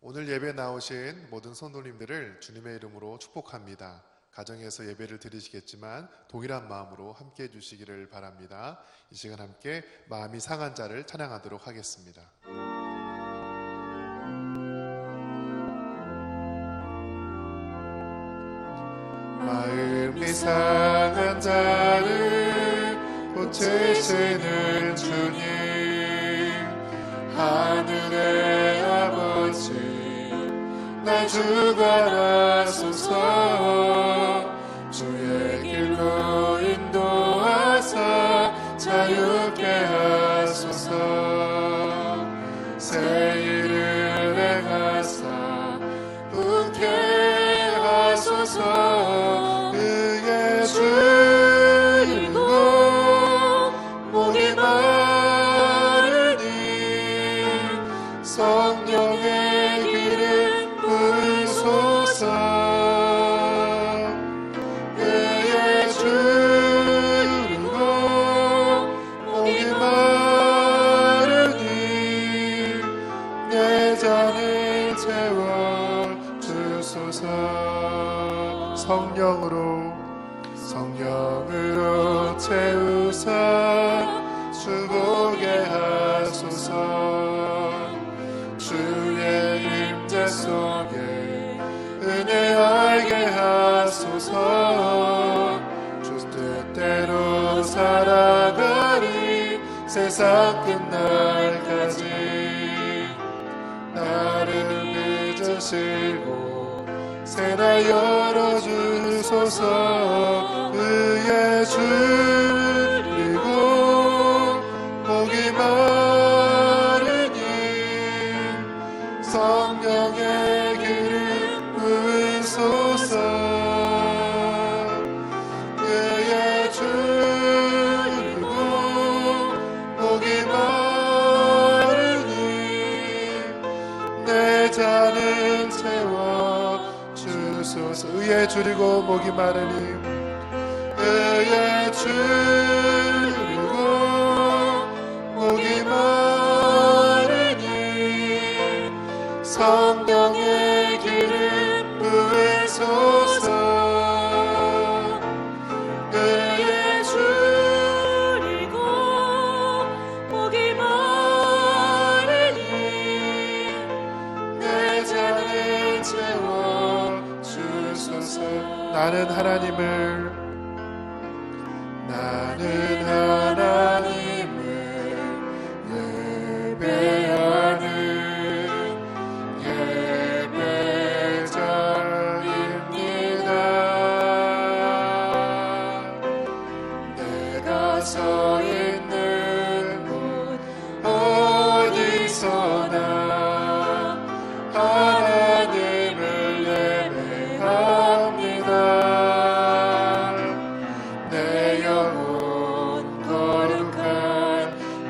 오늘 예배 나오신 모든 성도님들을 주님의 이름으로 축복합니다. 가정에서 예배를 드리시겠지만 동일한 마음으로 함께 해주시기를 바랍니다. 이 시간 함께 마음이 상한 자를 찬양하도록 하겠습니다. 마음이 상한 자를 고치시는 주님, 하늘의 아버지 날 주관하소서. 주의 길로 인도하사 자유케 하소서. 새 일을 행하사 웃게 하소서. 그의 줄이고 목이 마르니 성령의 길을 부으소서. 그의 줄이고 목이 마르니 내 잔을 채워주소서. 성령으로 채우사 주보게 하소서. 주의 임재 속에 은혜 알게 하소서. 주 뜻대로 살아가리 세상 끝날까지. 나를 빚으시고 새날 열어주소서. 의에 줄이고 목이 마르니 성령의 길을 부으소서. 의에 줄이고 목이 마르니 내 잔을 채워주소서. 의에 줄이고 목이 마르니 의에 줄이고 목이 마르니 성령의 길을 부으소서. 의에 줄이고 목이 마르니 내 잔을 채워주소서. 나는 하나님을 예배하는 예배자입니다. 내가 서 있는 곳 어디서나 하나님을 예배합니다. 내 영혼 거룩한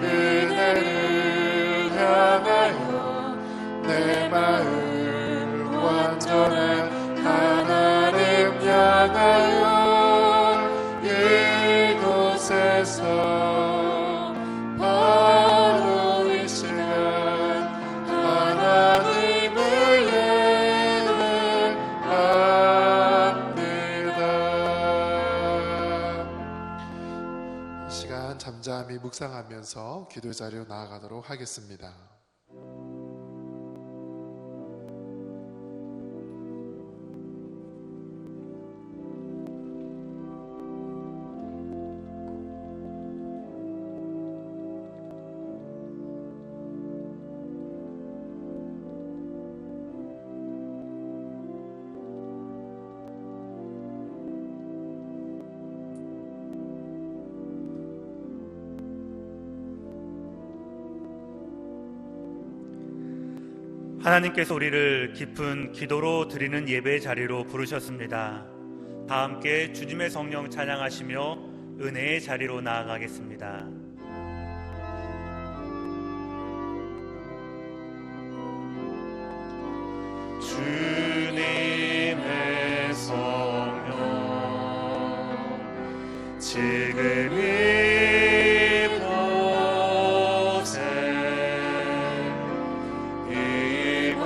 은혜를 향하여 내 마음 완전한 하나님 향하여 이곳에서 바로 이 시간 하나님을 예배합니다. 이 시간 잠잠히 묵상하면서 기도 자리로 나아가도록 하겠습니다. 하나님께서 우리를 깊은 기도로 드리는 예배 자리로 부르셨습니다. 다 함께 주님의 성령 찬양하시며 은혜의 자리로 나아가겠습니다. 주님의 성령 지금 이곳에 임하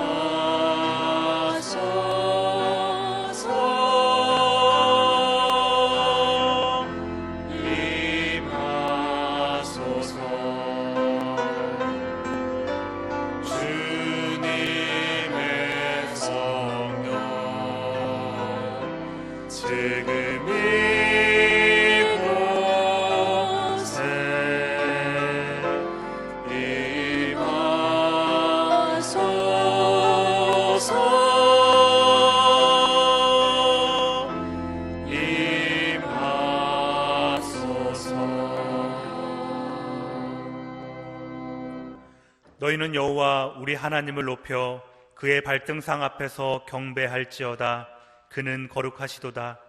너희는 여호와 우리 하나님을 높여 그의 발등상 앞에서 경배할지어다. 그는 거룩하시도다.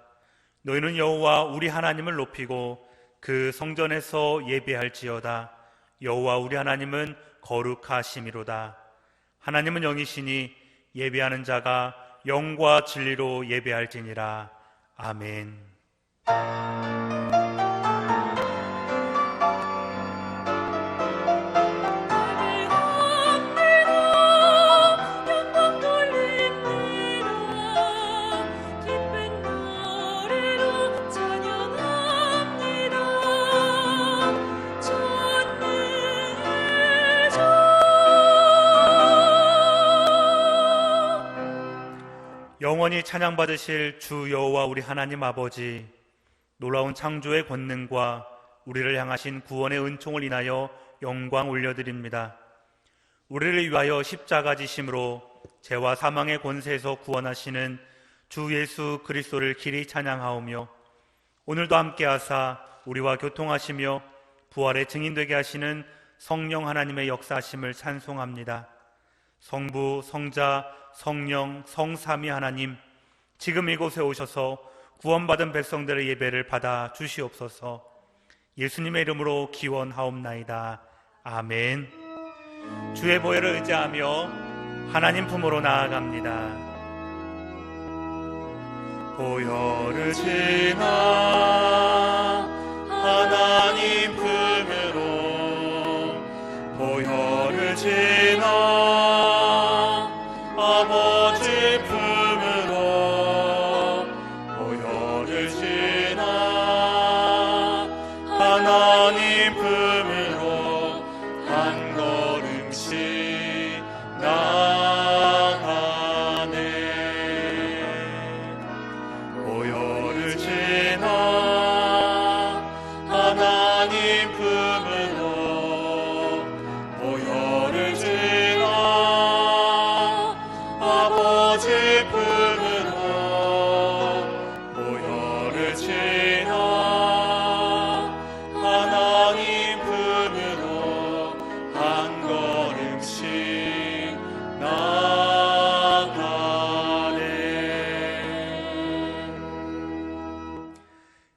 너희는 여호와 우리 하나님을 높이고 그 성전에서 예배할지어다. 여호와 우리 하나님은 거룩하심이로다. 하나님은 영이시니 예배하는 자가 영과 진리로 예배할지니라. 아멘. 영원히 찬양받으실 주 여호와 우리 하나님 아버지, 놀라운 창조의 권능과 우리를 향하신 구원의 은총을 인하여 영광 올려드립니다. 우리를 위하여 십자가 지심으로 죄와 사망의 권세에서 구원하시는 주 예수 그리스도를 길이 찬양하오며, 오늘도 함께하사 우리와 교통하시며 부활의 증인되게 하시는 성령 하나님의 역사하심을 찬송합니다. 성부, 성자, 성령, 성삼위 하나님, 지금 이곳에 오셔서 구원받은 백성들의 예배를 받아 주시옵소서. 예수님의 이름으로 기원하옵나이다. 아멘. 주의 보혈을 의지하며 하나님 품으로 나아갑니다. 보혈을 지나 하나님 품으로, 보혈을 지나 아버지 품으로, 보혈을 지나 하나님 품으로 한 걸음씩 나가네. 보혈을 지나 하나님 품으로, 보혈을 지나 아버지 품으로, 보혈을 지나 하나님 품으로 한 걸음씩 나가네.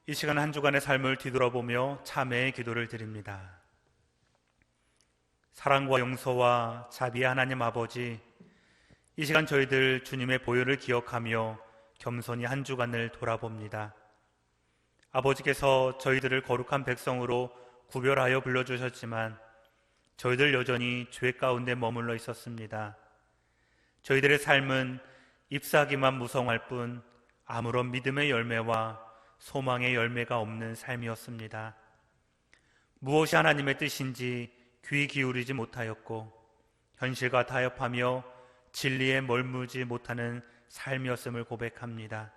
이 시간 한 주간의 삶을 뒤돌아보며 참회의 기도를 드립니다. 사랑과 용서와 자비의 하나님 아버지, 이 시간 저희들 주님의 보혈을 기억하며 겸손히 한 주간을 돌아봅니다. 아버지께서 저희들을 거룩한 백성으로 구별하여 불러주셨지만 저희들 여전히 죄 가운데 머물러 있었습니다. 저희들의 삶은 잎사귀만 무성할 뿐 아무런 믿음의 열매와 소망의 열매가 없는 삶이었습니다. 무엇이 하나님의 뜻인지 귀 기울이지 못하였고 현실과 타협하며 진리에 멀무지 못하는 삶이었음을 고백합니다.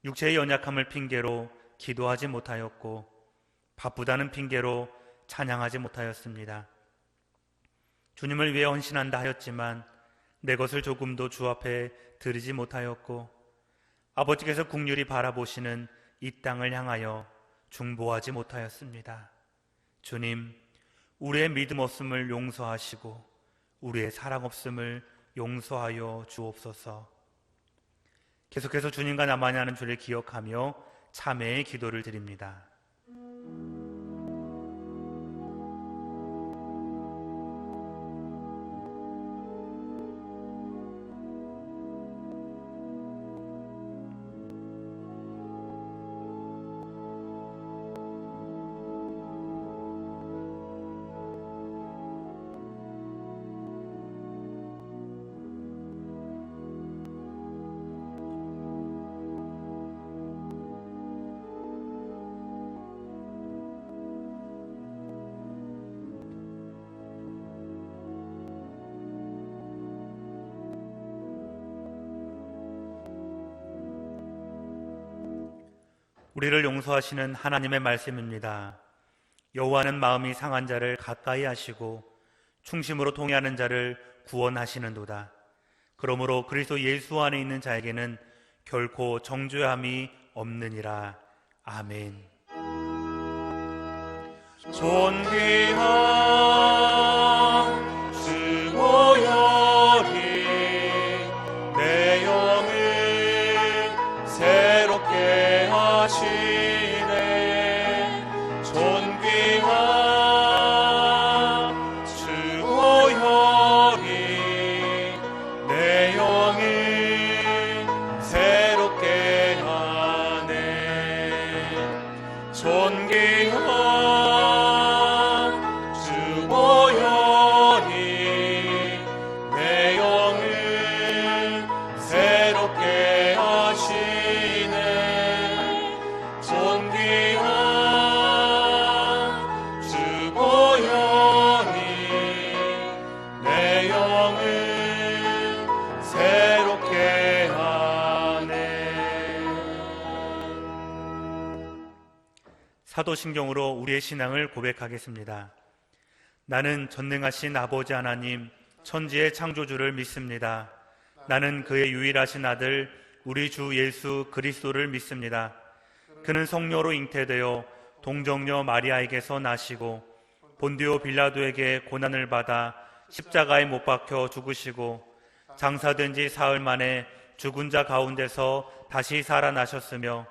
육체의 연약함을 핑계로 기도하지 못하였고 바쁘다는 핑계로 찬양하지 못하였습니다. 주님을 위해 헌신한다 하였지만 내 것을 조금도 주 앞에 드리지 못하였고 아버지께서 긍휼히 바라보시는 이 땅을 향하여 중보하지 못하였습니다. 주님, 우리의 믿음 없음을 용서하시고 우리의 사랑 없음을 용서하여 주옵소서. 계속해서 주님과 나만이 하는 주를 기억하며 참회의 기도를 드립니다. 우리를 용서하시는 하나님의 말씀입니다. 여호와는 마음이 상한 자를 가까이 하시고 충심으로 통회하는 자를 구원하시는도다. 그러므로 그리스도 예수 안에 있는 자에게는 결코 정죄함이 없느니라. 아멘. 존귀한 사도신경으로 우리의 신앙을 고백하겠습니다. 나는 전능하신 아버지 하나님, 천지의 창조주를 믿습니다. 나는 그의 유일하신 아들 우리 주 예수 그리스도를 믿습니다. 그는 성령으로 잉태되어 동정녀 마리아에게서 나시고 본디오 빌라도에게 고난을 받아 십자가에 못 박혀 죽으시고 장사된 지 사흘 만에 죽은 자 가운데서 다시 살아나셨으며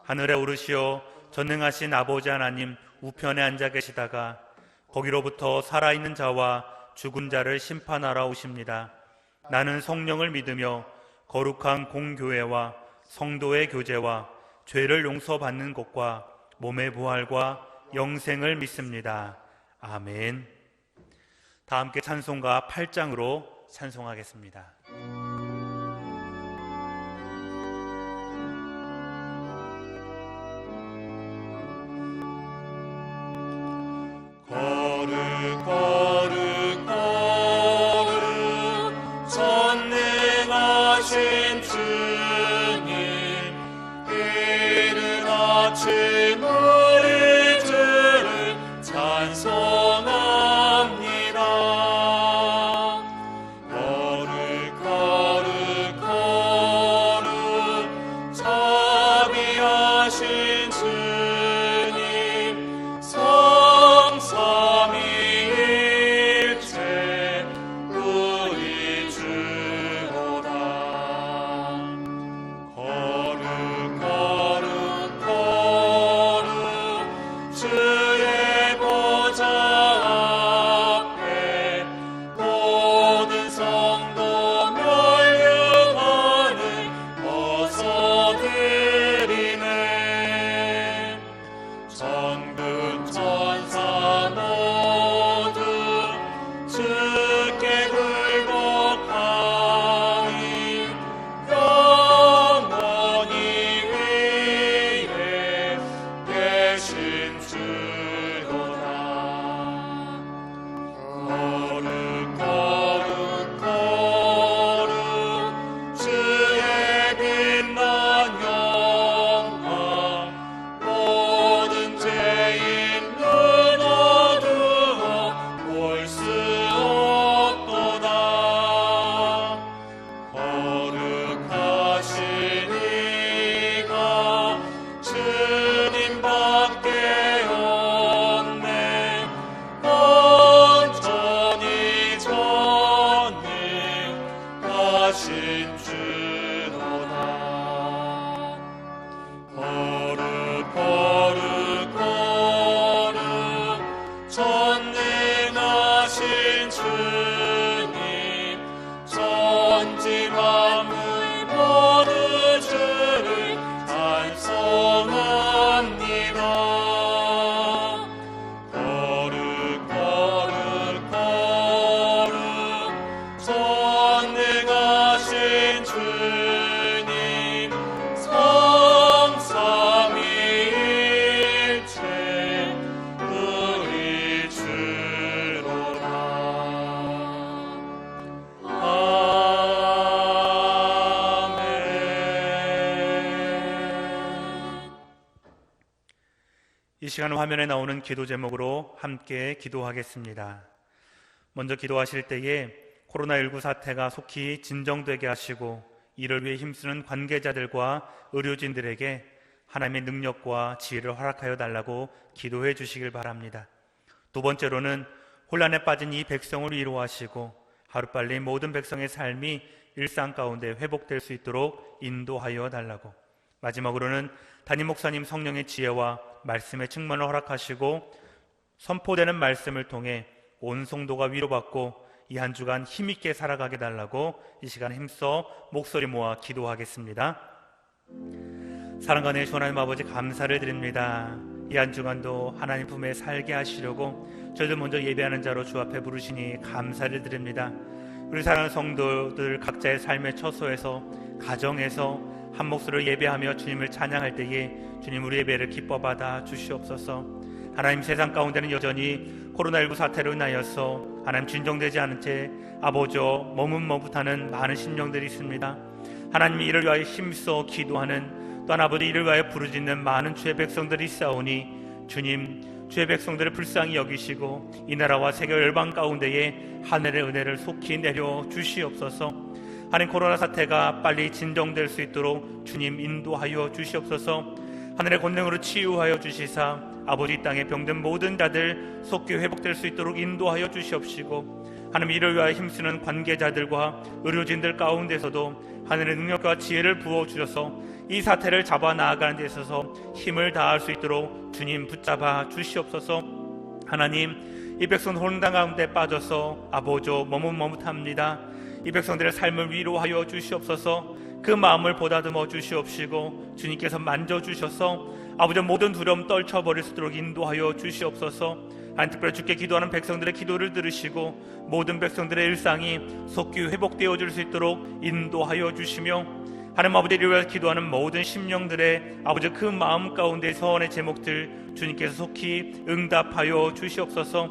하늘에 오르시어 전능하신 아버지 하나님 우편에 앉아 계시다가 거기로부터 살아있는 자와 죽은 자를 심판하러 오십니다. 나는 성령을 믿으며 거룩한 공교회와 성도의 교제와 죄를 용서받는 것과 몸의 부활과 영생을 믿습니다. 아멘. 다 함께 찬송가 8장으로 찬송하겠습니다. 거룩 거룩 거룩 전능하신 주님, 이른 아침 우리 주를 찬송합니다. 거룩 거룩 거룩 자비하신 주님, 성삼위일체 우리 주로다. 거룩 거룩 거룩 주의 보좌 앞에 모든 성도 멸류관을 벗어드리네. 전국 천사 모두 주께 굴복하니 영원히 위에 계신 주로다. 거룩 거룩 거룩 주의 빛난 영광, 모든 죄인 눈 어두워 볼 수 없도다. 거룩하신 이가 주님밖에 없네. 온전히 전능하신 주로다. 거룩 거룩 거룩 전능하신 주님, 천지 만물 모두 주를 찬송합니다. 거룩 거룩 거룩 전능하신 주님, 성삼위일체 우리 주로다. 아멘. 이 시간 화면에 나오는 기도 제목으로 함께 기도하겠습니다. 먼저 기도하실 때에 코로나19 사태가 속히 진정되게 하시고 이를 위해 힘쓰는 관계자들과 의료진들에게 하나님의 능력과 지혜를 허락하여 달라고 기도해 주시길 바랍니다. 두 번째로는 혼란에 빠진 이 백성을 위로하시고 하루빨리 모든 백성의 삶이 일상 가운데 회복될 수 있도록 인도하여 달라고, 마지막으로는 담임 목사님 성령의 지혜와 말씀의 충만을 허락하시고 선포되는 말씀을 통해 온 성도가 위로받고 이 한 주간 힘있게 살아가게 달라고 이 시간 힘써 목소리 모아 기도하겠습니다. 사랑과 내 하나님 아버지, 감사를 드립니다. 이 한 주간도 하나님 품에 살게 하시려고 저희들 먼저 예배하는 자로 주 앞에 부르시니 감사를 드립니다. 우리 사랑하는 성도들 각자의 삶의 처소에서, 가정에서 한 목소리로 예배하며 주님을 찬양할 때에 주님, 우리 예배를 기뻐 받아 주시옵소서. 하나님, 세상 가운데는 여전히 코로나19 사태로 인하여서 하나님 진정되지 않은 채 아버지여 머뭇머뭇하는 많은 심령들이 있습니다. 하나님이 이를 위하여 힘써 기도하는, 또한 아버지 이를 위하여 부르짖는 많은 주의 백성들이 있사오니 주님, 주의 백성들을 불쌍히 여기시고 이 나라와 세계 열방 가운데에 하늘의 은혜를 속히 내려 주시옵소서. 하나님, 코로나 사태가 빨리 진정될 수 있도록 주님 인도하여 주시옵소서. 하늘의 권능으로 치유하여 주시사 아버지 이 땅에 병든 모든 자들 속히 회복될 수 있도록 인도하여 주시옵시고, 하나님, 이를 위하여 힘쓰는 관계자들과 의료진들 가운데서도 하늘의 능력과 지혜를 부어주셔서 이 사태를 잡아 나아가는 데 있어서 힘을 다할 수 있도록 주님 붙잡아 주시옵소서. 하나님, 이 백성 혼란 가운데 빠져서 아버죠 머뭇머뭇합니다. 이 백성들의 삶을 위로하여 주시옵소서. 그 마음을 보다듬어 주시옵시고 주님께서 만져주셔서 아버지 모든 두려움 떨쳐버릴 수 있도록 인도하여 주시옵소서. 하나님, 특별히 주께 기도하는 백성들의 기도를 들으시고 모든 백성들의 일상이 속히 회복되어 줄 수 있도록 인도하여 주시며, 하나님 아버지를 위하여 기도하는 모든 심령들의 아버지 그 마음 가운데 서원의 제목들 주님께서 속히 응답하여 주시옵소서.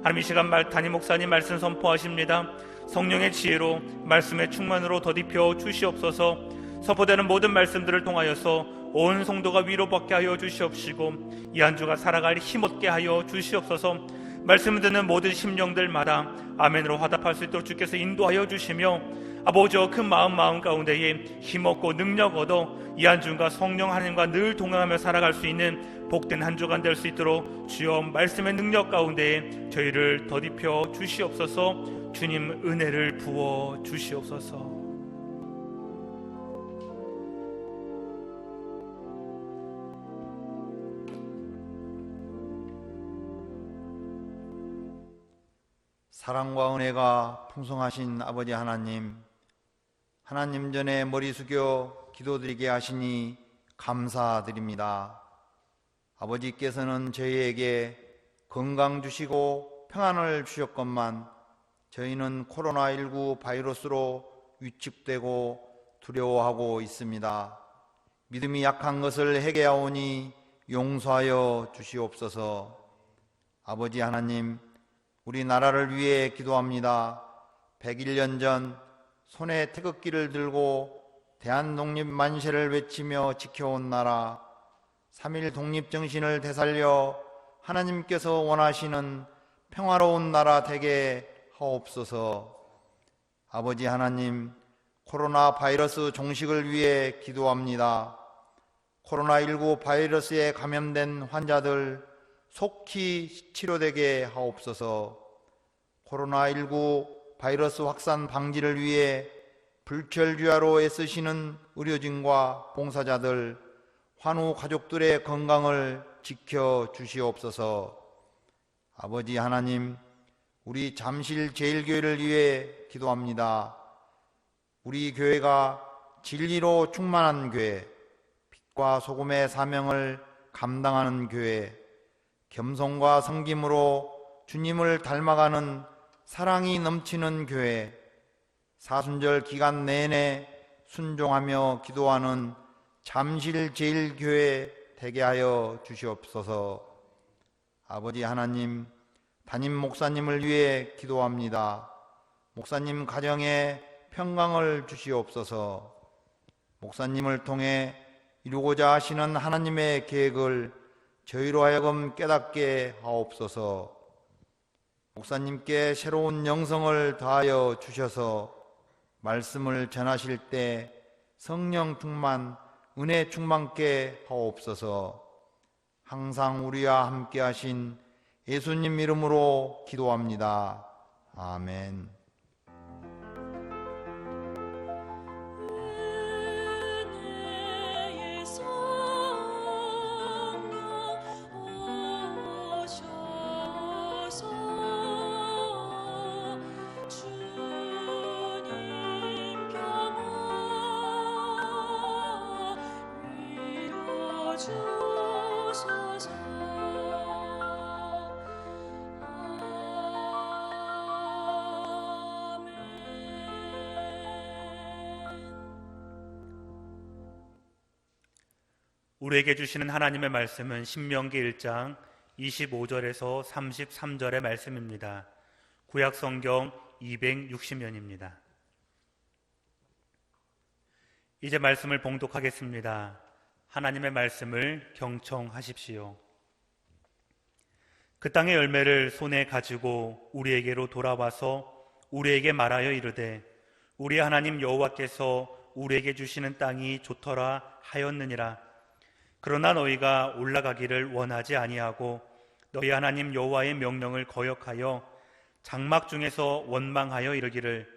하나님, 이 시간 담임 목사님 말씀 선포하십니다. 성령의 지혜로 말씀의 충만으로 덧입혀 주시옵소서. 선포되는 모든 말씀들을 통하여서 온 성도가 위로받게 하여 주시옵시고 이 한 주가 살아갈 힘 얻게 하여 주시옵소서. 말씀을 듣는 모든 심령들마다 아멘으로 화답할 수 있도록 주께서 인도하여 주시며, 아버지 그 마음 가운데에 힘없고 능력 얻어 이 한 주가 성령 하나님과 늘 동행하며 살아갈 수 있는 복된 한 주간 될 수 있도록 주여 말씀의 능력 가운데에 저희를 덧입혀 주시옵소서. 주님 은혜를 부어 주시옵소서. 사랑과 은혜가 풍성하신 아버지 하나님, 하나님 전에 머리 숙여 기도드리게 하시니 감사드립니다. 아버지께서는 저희에게 건강 주시고 평안을 주셨건만 저희는 코로나19 바이러스로 위축되고 두려워하고 있습니다. 믿음이 약한 것을 회개하오니 용서하여 주시옵소서. 아버지 하나님, 우리나라를 위해 기도합니다. 101년 전 손에 태극기를 들고 대한독립 만세를 외치며 지켜온 나라, 3.1 독립정신을 되살려 하나님께서 원하시는 평화로운 나라 되게 하옵소서. 아버지 하나님, 코로나 바이러스 종식을 위해 기도합니다. 코로나19 바이러스에 감염된 환자들 속히 치료되게 하옵소서. 코로나19 바이러스 확산 방지를 위해 불철주야로 애쓰시는 의료진과 봉사자들, 환우 가족들의 건강을 지켜주시옵소서. 아버지 하나님, 우리 잠실 제일교회를 위해 기도합니다. 우리 교회가 진리로 충만한 교회, 빛과 소금의 사명을 감당하는 교회, 겸손과 섬김으로 주님을 닮아가는 사랑이 넘치는 교회, 사순절 기간 내내 순종하며 기도하는 잠실 제일교회 되게 하여 주시옵소서. 아버지 하나님, 담임 목사님을 위해 기도합니다. 목사님 가정에 평강을 주시옵소서. 목사님을 통해 이루고자 하시는 하나님의 계획을 저희로 하여금 깨닫게 하옵소서. 목사님께 새로운 영성을 더하여 주셔서 말씀을 전하실 때 성령 충만, 은혜 충만케 하옵소서. 항상 우리와 함께 하신 예수님 이름으로 기도합니다. 아멘. 우리에게 주시는 하나님의 말씀은 신명기 1장 25절에서 33절의 말씀입니다. 구약 성경 260면입니다. 이제 말씀을 봉독하겠습니다. 하나님의 말씀을 경청하십시오. 그 땅의 열매를 손에 가지고 우리에게로 돌아와서 우리에게 말하여 이르되 우리 하나님 여호와께서 우리에게 주시는 땅이 좋더라 하였느니라. 그러나 너희가 올라가기를 원하지 아니하고 너희 하나님 여호와의 명령을 거역하여 장막 중에서 원망하여 이르기를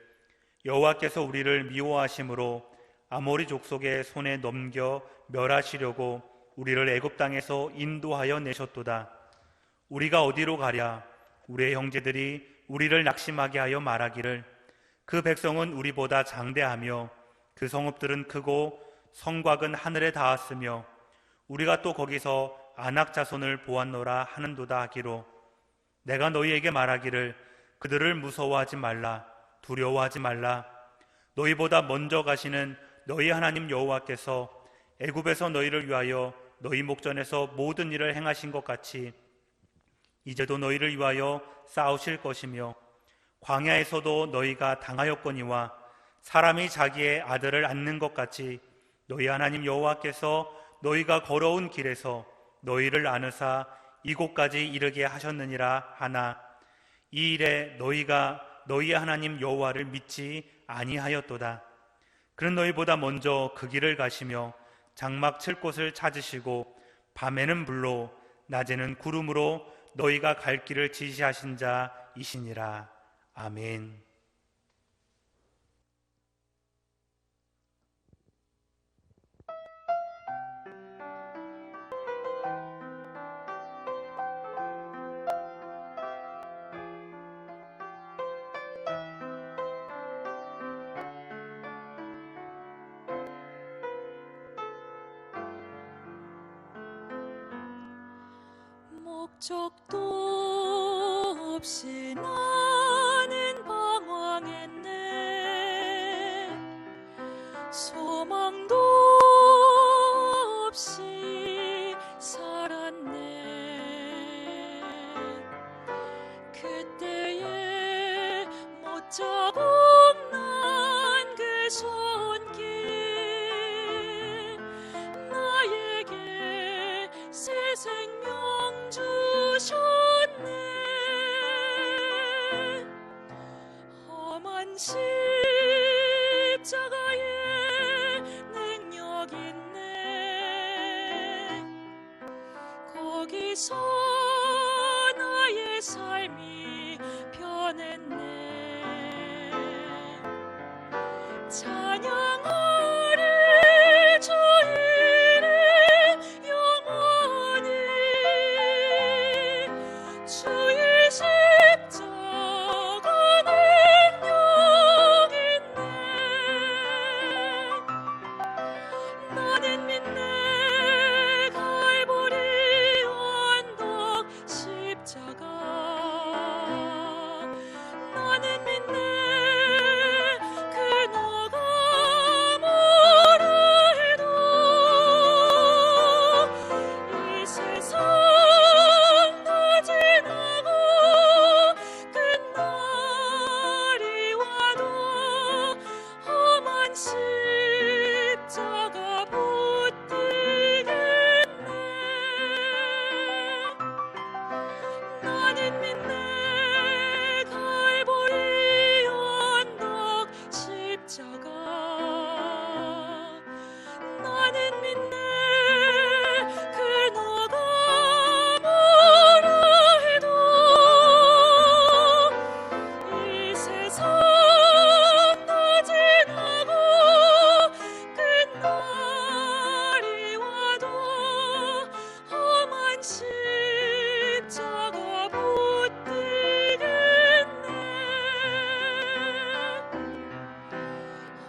여호와께서 우리를 미워하심으로 아모리 족속의 손에 넘겨 멸하시려고 우리를 애굽 땅에서 인도하여 내셨도다. 우리가 어디로 가랴? 우리의 형제들이 우리를 낙심하게 하여 말하기를 그 백성은 우리보다 장대하며 그 성읍들은 크고 성곽은 하늘에 닿았으며 우리가 또 거기서 아낙 자손을 보았노라 하는도다 하기로 내가 너희에게 말하기를 그들을 무서워하지 말라 두려워하지 말라. 너희보다 먼저 가시는 너희 하나님 여호와께서 애굽에서 너희를 위하여 너희 목전에서 모든 일을 행하신 것 같이 이제도 너희를 위하여 싸우실 것이며 광야에서도 너희가 당하였거니와 사람이 자기의 아들을 안는 것 같이 너희 하나님 여호와께서 너희가 걸어온 길에서 너희를 안으사 이곳까지 이르게 하셨느니라 하나 이 일에 너희가 너희 하나님 여호와를 믿지 아니하였도다. 그는 너희보다 먼저 그 길을 가시며 장막 칠 곳을 찾으시고 밤에는 불로 낮에는 구름으로 너희가 갈 길을 지시하신 자이시니라. 아멘. 목적도 없이 나는 방황했네. 소망도 없이 살았네. 그때에 못자국 난 그 손길 나에게 새 생명 주셨네. 험한 십자가에 능력 있네. 거기서 나의 삶이 변했네. 찬양하리 주 이름 영원히. 주의 십자가 능력 있네. 나는 믿네. 갈보리 언덕 십자가. 나는 믿네. 그 너가 뭐라 해도 이 세상 다 지나고 끝날이 와도 험한 십자가 붙들겠네. 나는 믿네. 갈보리 언덕 십자가. 나는 믿네. 그 너가 뭐라 해도 이 세상 다 지나고 끝날이 와도 험한 십자가 붙들겠네.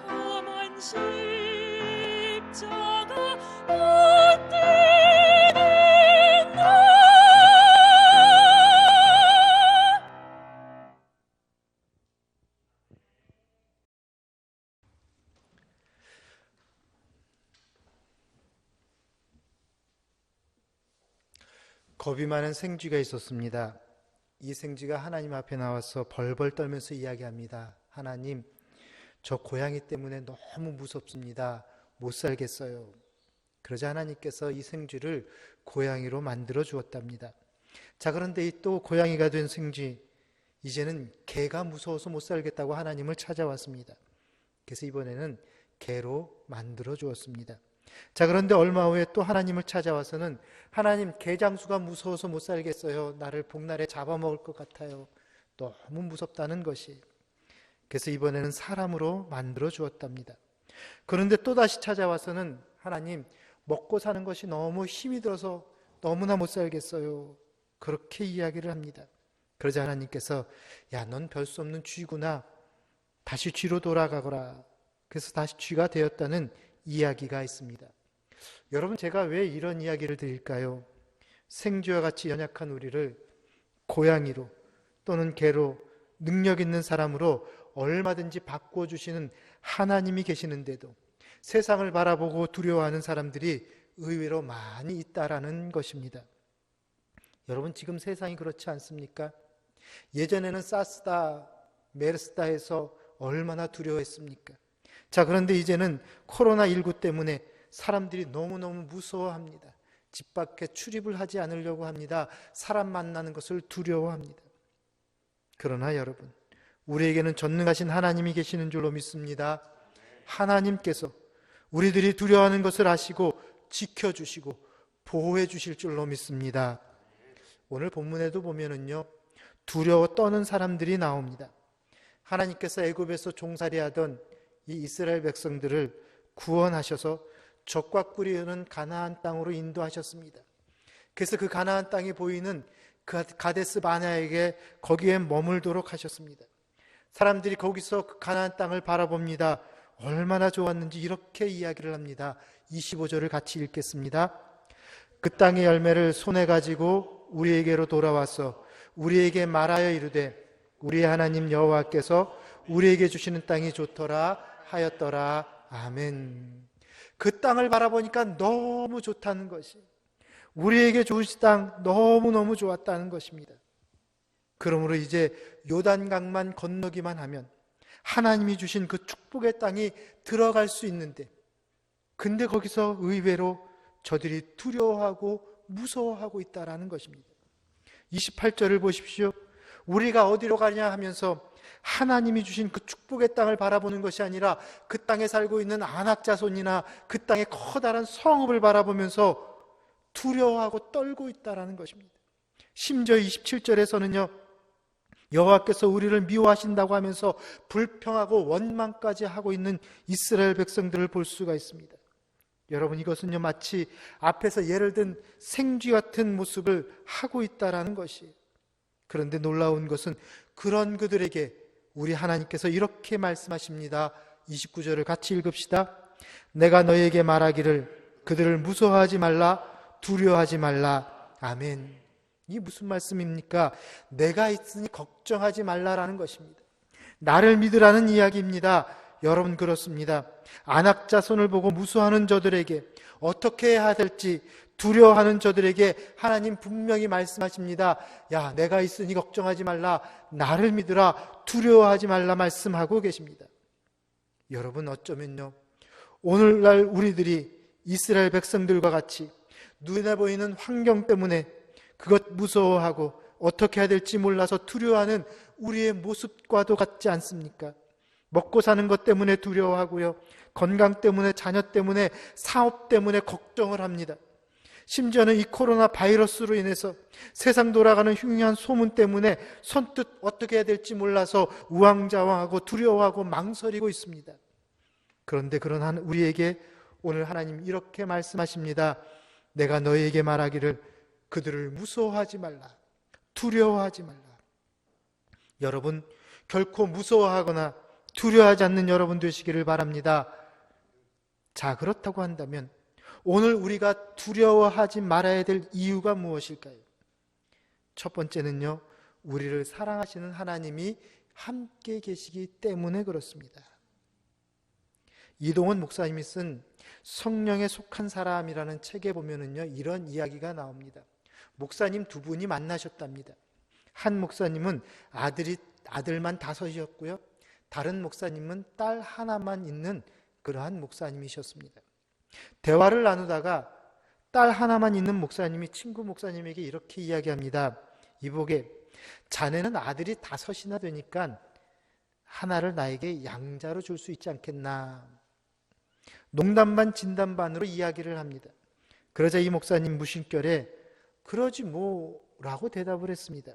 험한 십자가 붙들겠네. 겁이 많은 생쥐가 있었습니다. 이 생쥐가 하나님 앞에 나와서 벌벌 떨면서 이야기합니다. 하나님, 저 고양이 때문에 너무 무섭습니다. 못 살겠어요. 그러자 하나님께서 이 생쥐를 고양이로 만들어 주었답니다. 자, 그런데 이 또 고양이가 된 생쥐, 이제는 개가 무서워서 못 살겠다고 하나님을 찾아왔습니다. 그래서 이번에는 개로 만들어 주었습니다. 자, 그런데 얼마 후에 또 하나님을 찾아와서는 하나님, 개장수가 무서워서 못 살겠어요. 나를 복날에 잡아먹을 것 같아요. 너무 무섭다는 것이. 그래서 이번에는 사람으로 만들어 주었답니다. 그런데 또다시 찾아와서는 하나님, 먹고 사는 것이 너무 힘이 들어서 너무나 못 살겠어요. 그렇게 이야기를 합니다. 그러자 하나님께서 야, 넌 별 수 없는 쥐구나. 다시 쥐로 돌아가거라. 그래서 다시 쥐가 되었다는 이야기가 있습니다. 여러분, 제가 왜 이런 이야기를 드릴까요? 생쥐와 같이 연약한 우리를 고양이로 또는 개로 능력 있는 사람으로 얼마든지 바꿔주시는 하나님이 계시는데도 세상을 바라보고 두려워하는 사람들이 의외로 많이 있다라는 것입니다. 여러분, 지금 세상이 그렇지 않습니까? 예전에는 사스다, 메르스다 해서 얼마나 두려워했습니까? 자, 그런데 이제는 코로나19 때문에 사람들이 너무너무 무서워합니다. 집 밖에 출입을 하지 않으려고 합니다. 사람 만나는 것을 두려워합니다. 그러나 여러분, 우리에게는 전능하신 하나님이 계시는 줄로 믿습니다. 하나님께서 우리들이 두려워하는 것을 아시고 지켜주시고 보호해 주실 줄로 믿습니다. 오늘 본문에도 보면은요, 두려워 떠는 사람들이 나옵니다. 하나님께서 애굽에서 종살이하던 이 이스라엘 백성들을 구원하셔서 젖과 꿀이 흐르는 가나안 땅으로 인도하셨습니다. 그래서 그 가나안 땅이 보이는 그 가데스 바네아에게 거기에 머물도록 하셨습니다. 사람들이 거기서 그 가나안 땅을 바라봅니다. 얼마나 좋았는지 이렇게 이야기를 합니다. 25절을 같이 읽겠습니다. 그 땅의 열매를 손에 가지고 우리에게로 돌아와서 우리에게 말하여 이르되 우리 하나님 여호와께서 우리에게 주시는 땅이 좋더라 하였더라. 아멘. 그 땅을 바라보니까 너무 좋다는 것이, 우리에게 주신 땅 너무너무 좋았다는 것입니다. 그러므로 이제 요단강만 건너기만 하면 하나님이 주신 그 축복의 땅이 들어갈 수 있는데, 근데 거기서 의외로 저들이 두려워하고 무서워하고 있다라는 것입니다. 28절을 보십시오. 우리가 어디로 가냐 하면서 하나님이 주신 그 축복의 땅을 바라보는 것이 아니라 그 땅에 살고 있는 안악자손이나 그 땅의 커다란 성읍을 바라보면서 두려워하고 떨고 있다라는 것입니다. 심지어 27절에서는요, 여호와께서 우리를 미워하신다고 하면서 불평하고 원망까지 하고 있는 이스라엘 백성들을 볼 수가 있습니다. 여러분, 이것은요, 마치 앞에서 예를 든 생쥐 같은 모습을 하고 있다라는 것이. 그런데 놀라운 것은 그런 그들에게 우리 하나님께서 이렇게 말씀하십니다. 29절을 같이 읽읍시다. 내가 너희에게 말하기를 그들을 무서워하지 말라, 두려워하지 말라. 아멘. 이게 무슨 말씀입니까? 내가 있으니 걱정하지 말라라는 것입니다. 나를 믿으라는 이야기입니다. 여러분, 그렇습니다. 안악자손을 보고 무서워하는 저들에게, 어떻게 해야 될지 두려워하는 저들에게 하나님 분명히 말씀하십니다. 야, 내가 있으니 걱정하지 말라, 나를 믿으라, 두려워하지 말라 말씀하고 계십니다. 여러분, 어쩌면요, 오늘날 우리들이 이스라엘 백성들과 같이 눈에 보이는 환경 때문에 그것 무서워하고 어떻게 해야 될지 몰라서 두려워하는 우리의 모습과도 같지 않습니까? 먹고 사는 것 때문에 두려워하고요, 건강 때문에, 자녀 때문에, 사업 때문에 걱정을 합니다. 심지어는 이 코로나 바이러스로 인해서 세상 돌아가는 흉흉한 소문 때문에 선뜻 어떻게 해야 될지 몰라서 우왕좌왕하고 두려워하고 망설이고 있습니다. 그런데 그런 우리에게 오늘 하나님 이렇게 말씀하십니다. 내가 너희에게 말하기를 그들을 무서워하지 말라, 두려워하지 말라. 여러분, 결코 무서워하거나 두려워하지 않는 여러분 되시기를 바랍니다. 자, 그렇다고 한다면 오늘 우리가 두려워하지 말아야 될 이유가 무엇일까요? 첫 번째는요, 우리를 사랑하시는 하나님이 함께 계시기 때문에 그렇습니다. 이동원 목사님이 쓴 성령에 속한 사람이라는 책에 보면은요, 이런 이야기가 나옵니다. 목사님 두 분이 만나셨답니다. 한 목사님은 아들만 5이었고요. 다른 목사님은 딸 하나만 있는 그러한 목사님이셨습니다. 대화를 나누다가 딸 하나만 있는 목사님이 친구 목사님에게 이렇게 이야기합니다. 이보게, 자네는 아들이 5이나 되니까 하나를 나에게 양자로 줄 수 있지 않겠나. 농담 반 진담 반으로 이야기를 합니다. 그러자 이 목사님 무심결에 그러지 뭐라고 대답을 했습니다.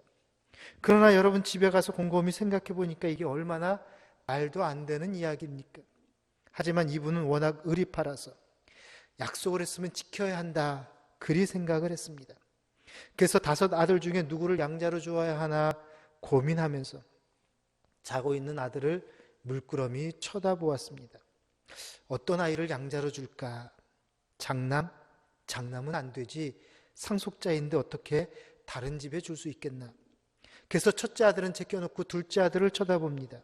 그러나 여러분, 집에 가서 곰곰이 생각해 보니까 이게 얼마나 말도 안 되는 이야기입니까? 하지만 이분은 워낙 을이 팔아서 약속을 했으면 지켜야 한다, 그리 생각을 했습니다. 그래서 5 아들 중에 누구를 양자로 주어야 하나 고민하면서 자고 있는 아들을 물끄러미 쳐다보았습니다. 어떤 아이를 양자로 줄까? 장남? 장남은 안 되지. 상속자인데 어떻게 다른 집에 줄 수 있겠나? 그래서 첫째 아들은 제껴놓고 둘째 아들을 쳐다봅니다.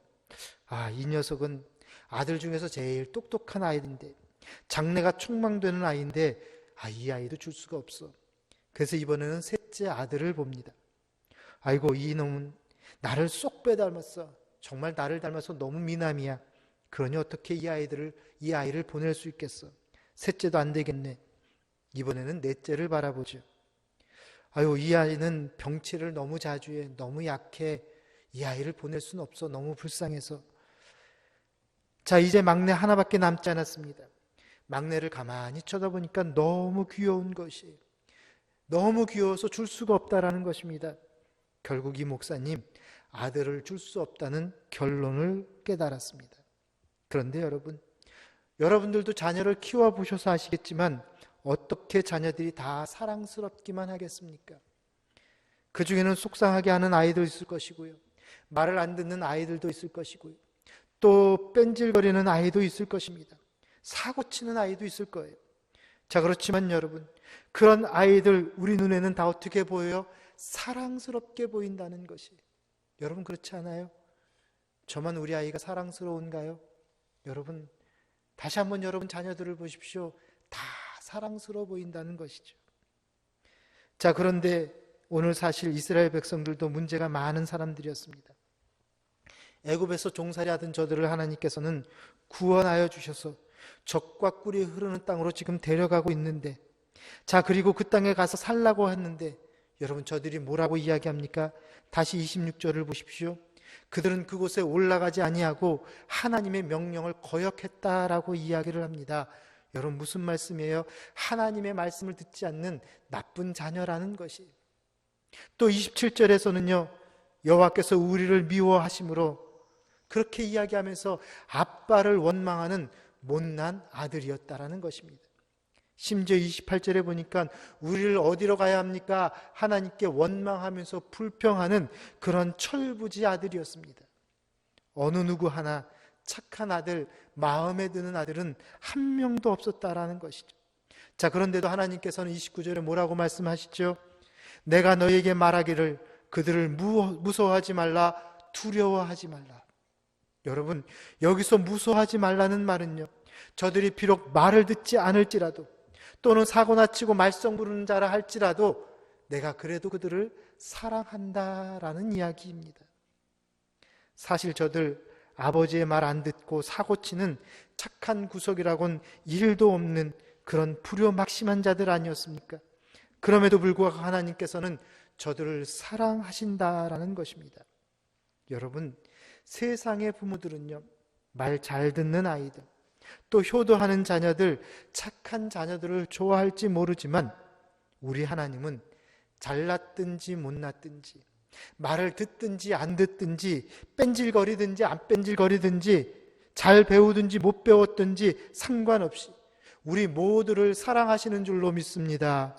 이 녀석은 아들 중에서 제일 똑똑한 아이인데, 장래가 촉망되는 아이인데 이 아이도 줄 수가 없어. 그래서 이번에는 셋째 아들을 봅니다. 아이고, 이놈은 나를 쏙 빼닮았어. 정말 나를 닮아서 너무 미남이야. 그러니 어떻게 이 아이를 보낼 수 있겠어. 셋째도 안 되겠네. 이번에는 넷째를 바라보죠. 아유, 이 아이는 병치를 너무 자주 해. 너무 약해. 이 아이를 보낼 수는 없어. 너무 불쌍해서. 자, 이제 막내 하나밖에 남지 않았습니다. 막내를 가만히 쳐다보니까 너무 귀여운 것이, 너무 귀여워서 줄 수가 없다라는 것입니다. 결국 이 목사님, 아들을 줄 수 없다는 결론을 깨달았습니다. 그런데 여러분들도 자녀를 키워보셔서 아시겠지만 어떻게 자녀들이 다 사랑스럽기만 하겠습니까? 그 중에는 속상하게 하는 아이도 있을 것이고요, 말을 안 듣는 아이들도 있을 것이고요, 또 뺀질거리는 아이도 있을 것입니다. 사고치는 아이도 있을 거예요. 자, 그렇지만 여러분, 그런 아이들 우리 눈에는 다 어떻게 보여요? 사랑스럽게 보인다는 것이. 여러분, 그렇지 않아요? 저만 우리 아이가 사랑스러운가요? 여러분, 다시 한번 여러분 자녀들을 보십시오. 다 사랑스러워 보인다는 것이죠. 자, 그런데 오늘 사실 이스라엘 백성들도 문제가 많은 사람들이었습니다. 애굽에서 종살이하던 저들을 하나님께서는 구원하여 주셔서 젖과 꿀이 흐르는 땅으로 지금 데려가고 있는데, 자, 그리고 그 땅에 가서 살라고 했는데 여러분, 저들이 뭐라고 이야기합니까? 다시 26절을 보십시오. 그들은 그곳에 올라가지 아니하고 하나님의 명령을 거역했다라고 이야기를 합니다. 여러분, 무슨 말씀이에요? 하나님의 말씀을 듣지 않는 나쁜 자녀라는 것이. 또 27절에서는요, 여호와께서 우리를 미워하심으로, 그렇게 이야기하면서 아빠를 원망하는 못난 아들이었다라는 것입니다. 심지어 28절에 보니까 우리를 어디로 가야 합니까? 하나님께 원망하면서 불평하는 그런 철부지 아들이었습니다. 어느 누구 하나 착한 아들, 마음에 드는 아들은 한 명도 없었다라는 것이죠. 자, 그런데도 하나님께서는 29절에 뭐라고 말씀하시죠? 내가 너에게 말하기를 그들을 무서워하지 말라, 두려워하지 말라. 여러분, 여기서 무서워하지 말라는 말은요, 저들이 비록 말을 듣지 않을지라도, 또는 사고나 치고 말썽 부르는 자라 할지라도 내가 그래도 그들을 사랑한다라는 이야기입니다. 사실 저들 아버지의 말 안 듣고 사고치는 착한 구석이라곤 일도 없는 그런 불효막심한 자들 아니었습니까? 그럼에도 불구하고 하나님께서는 저들을 사랑하신다라는 것입니다. 여러분, 세상의 부모들은요, 말 잘 듣는 아이들, 또 효도하는 자녀들, 착한 자녀들을 좋아할지 모르지만 우리 하나님은 잘났든지 못났든지, 말을 듣든지 안 듣든지, 뺀질거리든지 안 뺀질거리든지, 잘 배우든지 못 배웠든지 상관없이 우리 모두를 사랑하시는 줄로 믿습니다.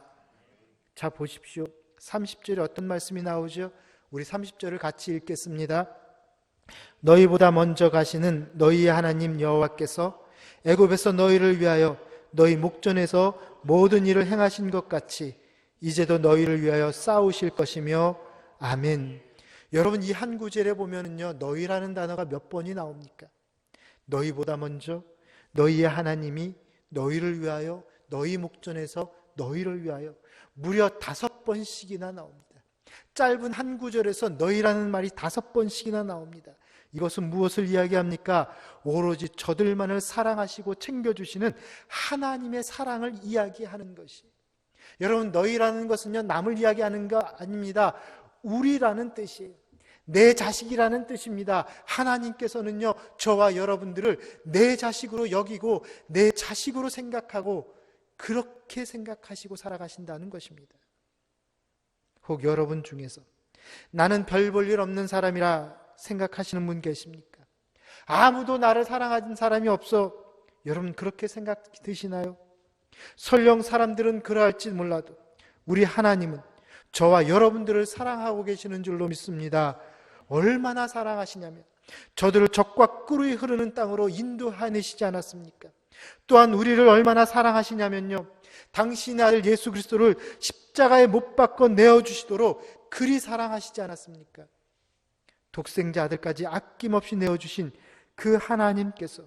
자, 보십시오. 30절에 어떤 말씀이 나오죠? 우리 30절을 같이 읽겠습니다. 너희보다 먼저 가시는 너희의 하나님 여호와께서 애굽에서 너희를 위하여 너희 목전에서 모든 일을 행하신 것 같이 이제도 너희를 위하여 싸우실 것이며 아멘. 여러분, 이 한 구절에 보면은요, 너희라는 단어가 몇 번이 나옵니까? 너희보다 먼저, 너희의 하나님이 너희를 위하여, 너희 목전에서 너희를 위하여 무려 5번씩이나 나옵니다. 짧은 한 구절에서 너희라는 말이 5번씩이나 나옵니다. 이것은 무엇을 이야기합니까? 오로지 저들만을 사랑하시고 챙겨주시는 하나님의 사랑을 이야기하는 것이. 여러분, 너희라는 것은요, 남을 이야기하는 거 아닙니다. 우리라는 뜻이에요. 내 자식이라는 뜻입니다. 하나님께서는요, 저와 여러분들을 내 자식으로 여기고 내 자식으로 생각하고 그렇게 생각하시고 살아가신다는 것입니다. 혹 여러분 중에서 나는 별 볼 일 없는 사람이라 생각하시는 분 계십니까? 아무도 나를 사랑하는 사람이 없어. 여러분, 그렇게 생각 드시나요? 설령 사람들은 그러할지 몰라도 우리 하나님은 저와 여러분들을 사랑하고 계시는 줄로 믿습니다. 얼마나 사랑하시냐면 저들을 적과 꿀이 흐르는 땅으로 인도하시지 않았습니까? 또한 우리를 얼마나 사랑하시냐면요, 당신의 아들 예수 그리스도를 십자가에 못 박고 내어주시도록 그리 사랑하시지 않았습니까? 독생자 아들까지 아낌없이 내어주신 그 하나님께서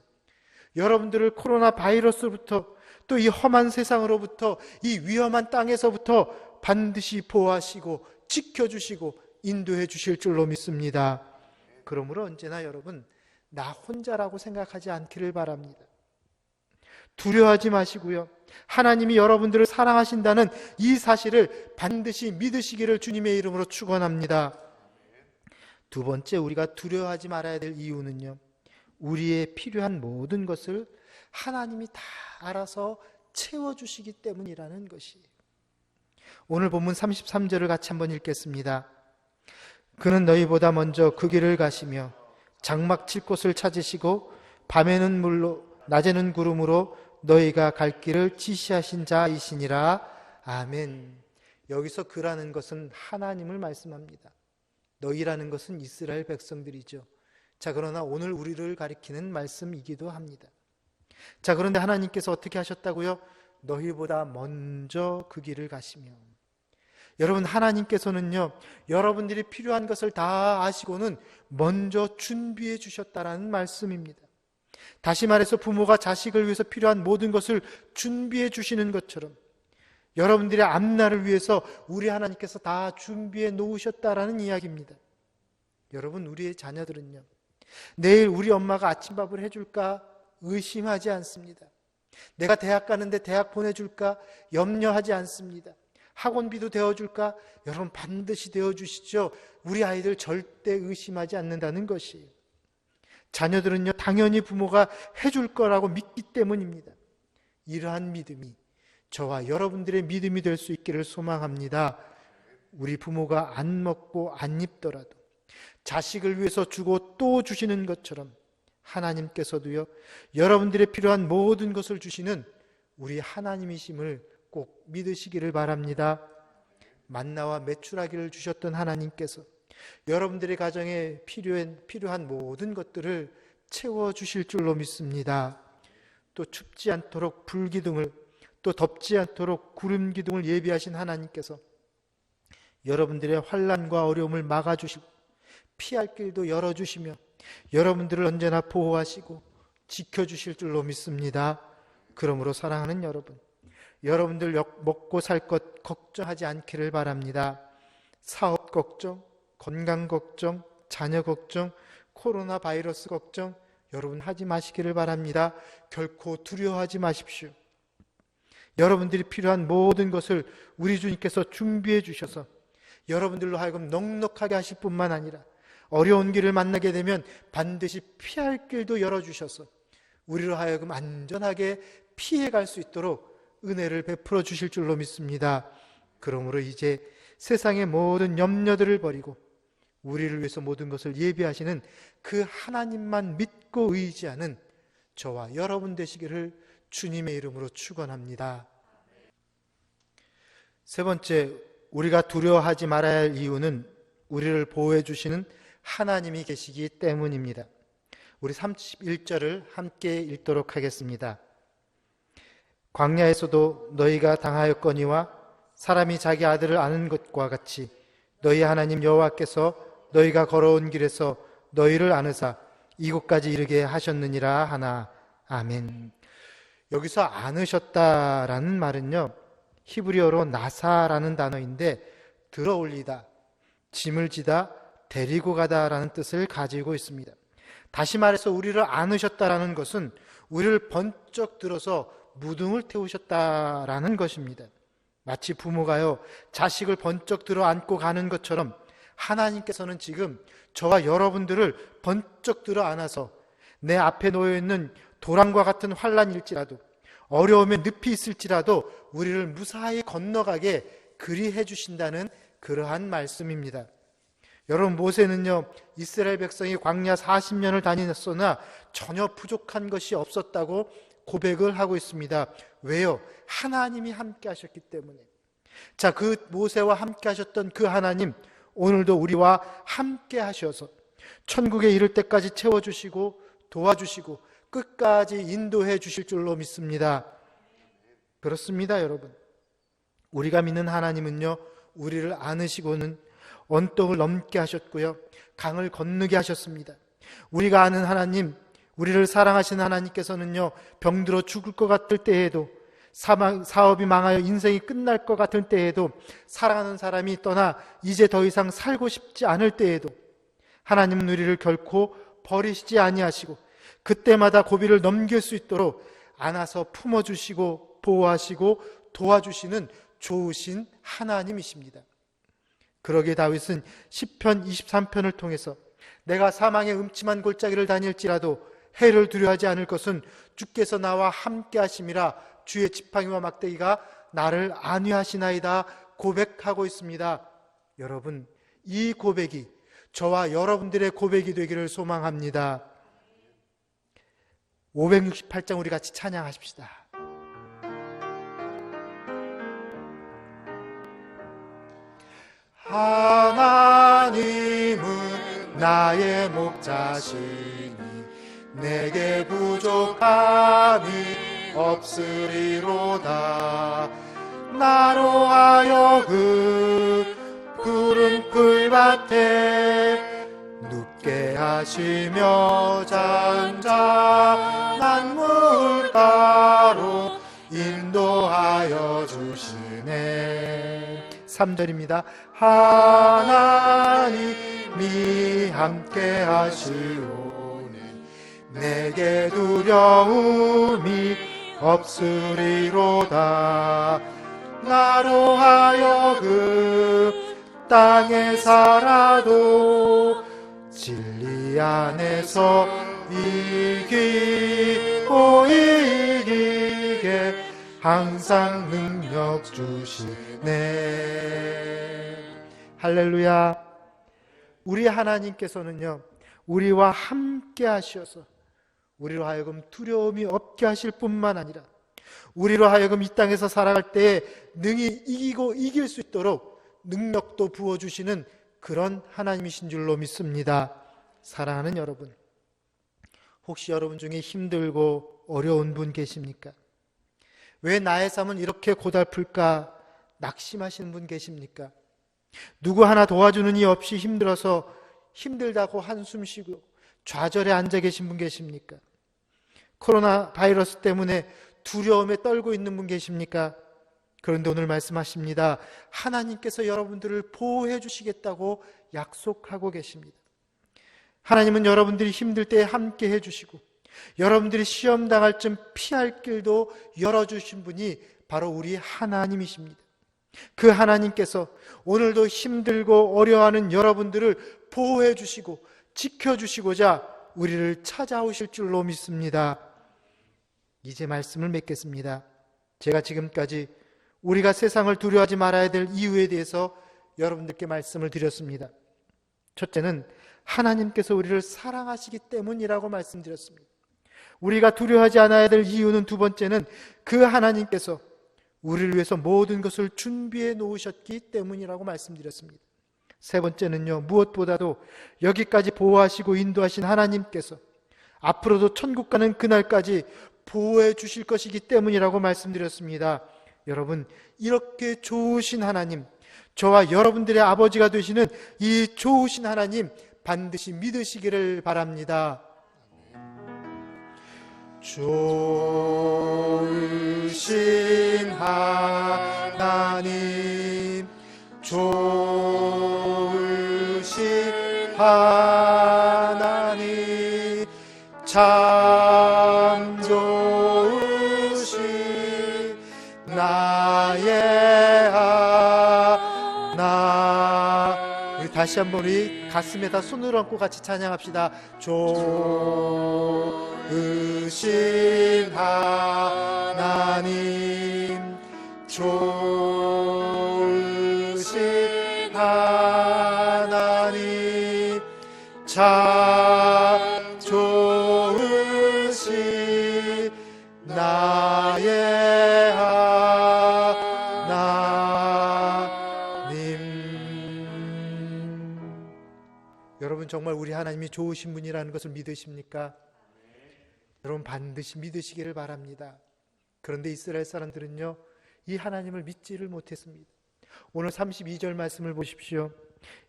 여러분들을 코로나 바이러스로부터, 또 이 험한 세상으로부터, 이 위험한 땅에서부터 반드시 보호하시고 지켜주시고 인도해 주실 줄로 믿습니다. 그러므로 언제나 여러분, 나 혼자라고 생각하지 않기를 바랍니다. 두려워하지 마시고요, 하나님이 여러분들을 사랑하신다는 이 사실을 반드시 믿으시기를 주님의 이름으로 축원합니다. 두 번째, 우리가 두려워하지 말아야 될 이유는요, 우리의 필요한 모든 것을 하나님이 다 알아서 채워주시기 때문이라는 것이에요. 오늘 본문 33절을 같이 한번 읽겠습니다. 그는 너희보다 먼저 그 길을 가시며 장막 칠 곳을 찾으시고 밤에는 물로 낮에는 구름으로 너희가 갈 길을 지시하신 자이시니라. 아멘. 여기서 그라는 것은 하나님을 말씀합니다. 너희라는 것은 이스라엘 백성들이죠. 자, 그러나 오늘 우리를 가리키는 말씀이기도 합니다. 자, 그런데 하나님께서 어떻게 하셨다고요? 너희보다 먼저 그 길을 가시며. 여러분, 하나님께서는요, 여러분들이 필요한 것을 다 아시고는 먼저 준비해 주셨다라는 말씀입니다. 다시 말해서 부모가 자식을 위해서 필요한 모든 것을 준비해 주시는 것처럼 여러분들의 앞날을 위해서 우리 하나님께서 다 준비해 놓으셨다라는 이야기입니다. 여러분, 우리의 자녀들은요, 내일 우리 엄마가 아침밥을 해줄까 의심하지 않습니다. 내가 대학 가는데 대학 보내줄까 염려하지 않습니다. 학원비도 되어줄까? 여러분, 반드시 되어주시죠. 우리 아이들 절대 의심하지 않는다는 것이에요. 자녀들은요, 당연히 부모가 해줄 거라고 믿기 때문입니다. 이러한 믿음이 저와 여러분들의 믿음이 될 수 있기를 소망합니다. 우리 부모가 안 먹고 안 입더라도 자식을 위해서 주고 또 주시는 것처럼 하나님께서도요, 여러분들의 필요한 모든 것을 주시는 우리 하나님이심을 꼭 믿으시기를 바랍니다. 만나와 메추라기를 주셨던 하나님께서 여러분들의 가정에 필요한 모든 것들을 채워주실 줄로 믿습니다. 또 춥지 않도록 불기둥을, 또 덥지 않도록 구름기둥을 예비하신 하나님께서 여러분들의 환난과 어려움을 막아주시고 피할 길도 열어주시며 여러분들을 언제나 보호하시고 지켜주실 줄로 믿습니다. 그러므로 사랑하는 여러분, 여러분들 먹고 살 것 걱정하지 않기를 바랍니다. 사업 걱정, 건강 걱정, 자녀 걱정, 코로나 바이러스 걱정 여러분 하지 마시기를 바랍니다. 결코 두려워하지 마십시오. 여러분들이 필요한 모든 것을 우리 주님께서 준비해 주셔서 여러분들로 하여금 넉넉하게 하실 뿐만 아니라 어려운 길을 만나게 되면 반드시 피할 길도 열어주셔서 우리로 하여금 안전하게 피해갈 수 있도록 은혜를 베풀어 주실 줄로 믿습니다. 그러므로 이제 세상의 모든 염려들을 버리고 우리를 위해서 모든 것을 예비하시는 그 하나님만 믿고 의지하는 저와 여러분 되시기를 주님의 이름으로 축원합니다. 세 번째, 우리가 두려워하지 말아야 할 이유는 우리를 보호해 주시는 하나님이 계시기 때문입니다. 우리 31절을 함께 읽도록 하겠습니다. 광야에서도 너희가 당하였거니와 사람이 자기 아들을 아는 것과 같이 너희 하나님 여호와께서 너희가 걸어온 길에서 너희를 아느사 이곳까지 이르게 하셨느니라 하나. 아멘. 여기서 안으셨다라는 말은요, 히브리어로 나사라는 단어인데 들어올리다, 짐을 지다, 데리고 가다라는 뜻을 가지고 있습니다. 다시 말해서 우리를 안으셨다라는 것은 우리를 번쩍 들어서 무등을 태우셨다라는 것입니다. 마치 부모가요, 자식을 번쩍 들어 안고 가는 것처럼 하나님께서는 지금 저와 여러분들을 번쩍 들어 안아서 내 앞에 놓여있는 도랑과 같은 환난일지라도, 어려움에 늪이 있을지라도 우리를 무사히 건너가게 그리해 주신다는 그러한 말씀입니다. 여러분, 모세는요, 이스라엘 백성이 광야 40년을 다녔으나 전혀 부족한 것이 없었다고 고백을 하고 있습니다. 왜요? 하나님이 함께 하셨기 때문에. 자, 그 모세와 함께 하셨던 그 하나님, 오늘도 우리와 함께 하셔서 천국에 이를 때까지 채워주시고 도와주시고 끝까지 인도해 주실 줄로 믿습니다. 그렇습니다, 여러분. 우리가 믿는 하나님은요, 우리를 안으시고는 언덕을 넘게 하셨고요, 강을 건너게 하셨습니다. 우리가 아는 하나님, 우리를 사랑하시는 하나님께서는요, 병들어 죽을 것 같을 때에도, 사업이 망하여 인생이 끝날 것 같을 때에도, 사랑하는 사람이 떠나 이제 더 이상 살고 싶지 않을 때에도 하나님은 우리를 결코 버리시지 아니하시고 그때마다 고비를 넘길 수 있도록 안아서 품어주시고 보호하시고 도와주시는 좋으신 하나님이십니다. 그러기에 다윗은 시편 23편을 통해서 내가 사망의 음침한 골짜기를 다닐지라도 해를 두려워하지 않을 것은 주께서 나와 함께 하심이라, 주의 지팡이와 막대기가 나를 안위하시나이다 고백하고 있습니다. 여러분, 이 고백이 저와 여러분들의 고백이 되기를 소망합니다. 568장 우리 같이 찬양하십시다. 하나님은 나의 목자시니 내게 부족함이 없으리로다. 나로 하여금 푸른 풀밭에 눕게 하시며 잔잔한 물가로 인도하여 주시네. 3절입니다. 하나님이 함께 하시오니 내게 두려움이 없으리로다. 나로 하여금 땅에 살아도 진리 안에서 이기고 이기게 항상 능력 주시네. 할렐루야. 우리 하나님께서는요, 우리와 함께 하셔서 우리로 하여금 두려움이 없게 하실 뿐만 아니라 우리로 하여금 이 땅에서 살아갈 때에 능히 이기고 이길 수 있도록 능력도 부어주시는 그런 하나님이신 줄로 믿습니다. 사랑하는 여러분, 혹시 여러분 중에 힘들고 어려운 분 계십니까? 왜 나의 삶은 이렇게 고달플까 낙심하시는 분 계십니까? 누구 하나 도와주는 이 없이 힘들어서 힘들다고 한숨 쉬고 좌절에 앉아 계신 분 계십니까? 코로나 바이러스 때문에 두려움에 떨고 있는 분 계십니까? 그런데 오늘 말씀하십니다. 하나님께서 여러분들을 보호해 주시겠다고 약속하고 계십니다. 하나님은 여러분들이 힘들 때 함께 해주시고 여러분들이 시험 당할 쯤 피할 길도 열어주신 분이 바로 우리 하나님이십니다. 그 하나님께서 오늘도 힘들고 어려워하는 여러분들을 보호해 주시고 지켜주시고자 우리를 찾아오실 줄로 믿습니다. 이제 말씀을 맺겠습니다. 제가 지금까지 우리가 세상을 두려워하지 말아야 될 이유에 대해서 여러분들께 말씀을 드렸습니다. 첫째는 하나님께서 우리를 사랑하시기 때문이라고 말씀드렸습니다. 우리가 두려워하지 않아야 될 이유는 두 번째는 그 하나님께서 우리를 위해서 모든 것을 준비해 놓으셨기 때문이라고 말씀드렸습니다. 세 번째는요, 무엇보다도 여기까지 보호하시고 인도하신 하나님께서 앞으로도 천국 가는 그날까지 보호해 주실 것이기 때문이라고 말씀드렸습니다. 여러분, 이렇게 좋으신 하나님, 저와 여러분들의 아버지가 되시는 이 좋으신 하나님 반드시 믿으시기를 바랍니다. 좋으신 하나님, 좋으신 하나님, 참 좋으신 나의 다시 한번 우리 가슴에다 손을 얹고 같이 찬양합시다. 좋으신 하나님, 좋으신 하나님, 참 좋으신 나의 하나님. 여러분, 정말 우리 하나님이 좋으신 분이라는 것을 믿으십니까? 여러분, 반드시 믿으시기를 바랍니다. 그런데 이스라엘 사람들은요, 이 하나님을 믿지를 못했습니다. 오늘 32절 말씀을 보십시오.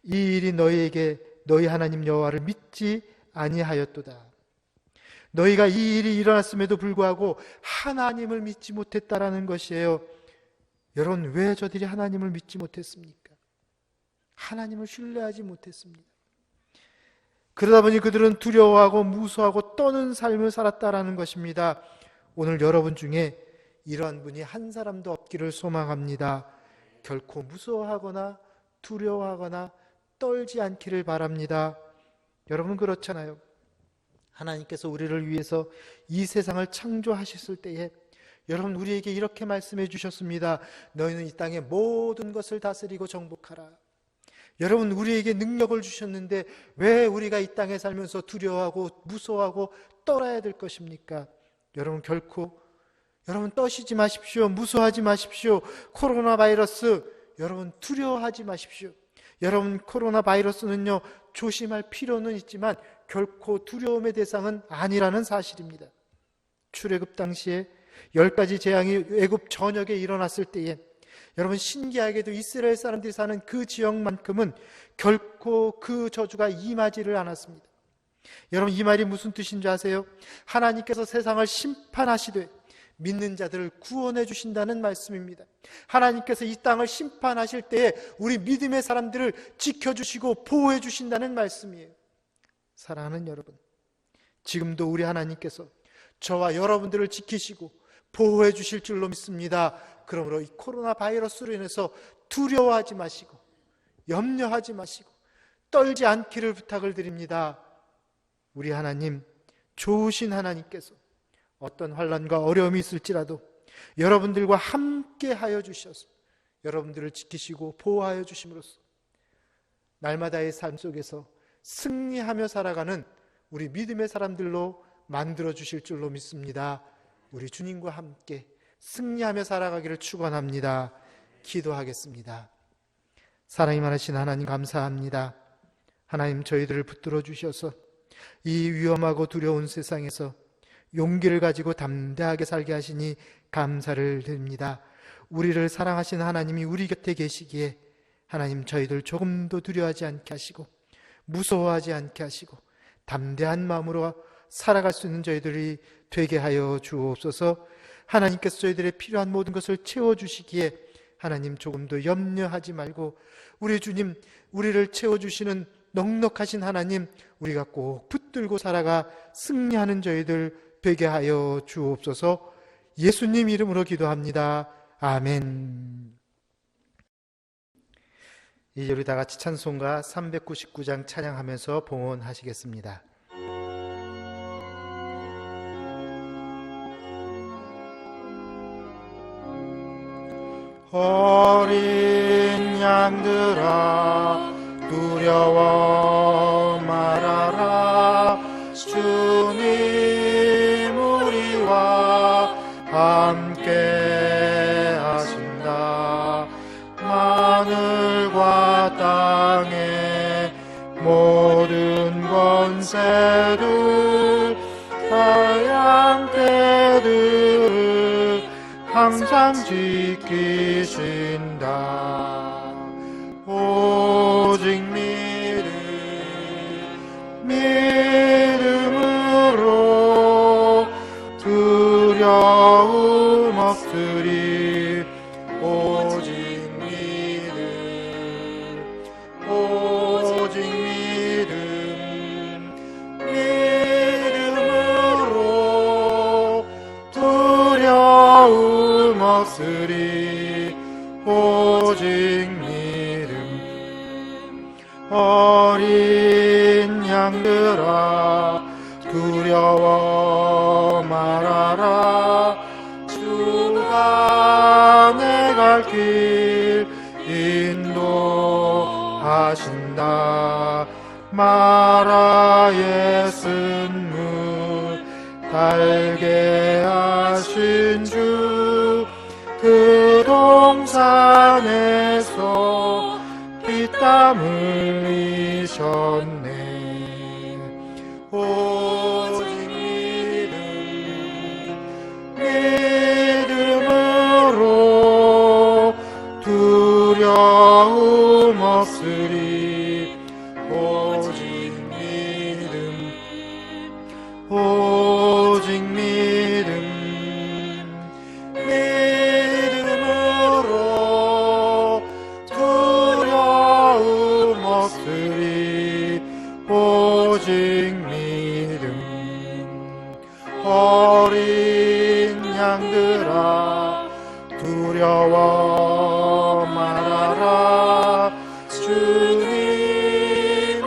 이 일이 너희에게 너희 하나님 여호와를 믿지 아니하였도다. 너희가 이 일이 일어났음에도 불구하고 하나님을 믿지 못했다라는 것이에요. 여러분, 왜 저들이 하나님을 믿지 못했습니까? 하나님을 신뢰하지 못했습니다. 그러다 보니 그들은 두려워하고 무서워하고 떠는 삶을 살았다라는 것입니다. 오늘 여러분 중에 이러한 분이 한 사람도 없기를 소망합니다. 결코 무서워하거나 두려워하거나 떨지 않기를 바랍니다. 여러분, 그렇잖아요. 하나님께서 우리를 위해서 이 세상을 창조하셨을 때에 여러분, 우리에게 이렇게 말씀해 주셨습니다. 너희는 이 땅의 모든 것을 다스리고 정복하라. 여러분, 우리에게 능력을 주셨는데 왜 우리가 이 땅에 살면서 두려워하고 무서워하고 떨어야 될 것입니까? 여러분, 결코 여러분 떠시지 마십시오. 무서워하지 마십시오. 코로나 바이러스, 여러분 두려워하지 마십시오. 여러분, 코로나 바이러스는요, 조심할 필요는 있지만 결코 두려움의 대상은 아니라는 사실입니다. 출애굽 당시에 10가지 재앙이 애굽 전역에 일어났을 때에 여러분, 신기하게도 이스라엘 사람들이 사는 그 지역만큼은 결코 그 저주가 임하지를 않았습니다. 여러분, 이 말이 무슨 뜻인지 아세요? 하나님께서 세상을 심판하시되 믿는 자들을 구원해 주신다는 말씀입니다. 하나님께서 이 땅을 심판하실 때에 우리 믿음의 사람들을 지켜주시고 보호해 주신다는 말씀이에요. 사랑하는 여러분, 지금도 우리 하나님께서 저와 여러분들을 지키시고 보호해 주실 줄로 믿습니다. 그러므로 이 코로나 바이러스로 인해서 두려워하지 마시고 염려하지 마시고 떨지 않기를 부탁을 드립니다. 우리 하나님, 좋으신 하나님께서 어떤 환난과 어려움이 있을지라도 여러분들과 함께 하여 주셔서 여러분들을 지키시고 보호하여 주심으로써 날마다의 삶 속에서 승리하며 살아가는 우리 믿음의 사람들로 만들어 주실 줄로 믿습니다. 우리 주님과 함께 승리하며 살아가기를 축원합니다. 기도하겠습니다. 사랑이 많으신 하나님, 감사합니다. 하나님, 저희들을 붙들어 주셔서 이 위험하고 두려운 세상에서 용기를 가지고 담대하게 살게 하시니 감사를 드립니다. 우리를 사랑하신 하나님이 우리 곁에 계시기에 하나님, 저희들 조금도 두려워하지 않게 하시고 무서워하지 않게 하시고 담대한 마음으로 살아갈 수 있는 저희들이 되게 하여 주옵소서. 하나님께서 저희들의 필요한 모든 것을 채워주시기에 하나님, 조금도 염려하지 말고 우리 주님, 우리를 채워주시는 넉넉하신 하나님, 우리가 꼭 붙들고 살아가 승리하는 저희들 되게 하여 주옵소서. 예수님 이름으로 기도합니다. 아멘. 이제 우리 다 같이 찬송가 399장 찬양하면서 봉헌하시겠습니다. 어린 양들아, 두려워 말아라. 주님 우리와 함께 하신다. 하늘과 땅의 모든 권세들, 태양태들을 항상 지키신다. 오직 믿음으로 두려움 없으리. 오직 믿음으로 두려움 없으리. 오직 믿음. 두려워 말아라. 주가 내 갈 길 인도하신다. 마라 예수님 달게 하신 주 그 동산에서 피땀 흘리셨네. 오직 믿음으로 두려움 없으리. 오직 믿음으로 두려움 없으리. 오직 믿음. 어린 양들아 두려워 말아라. 주님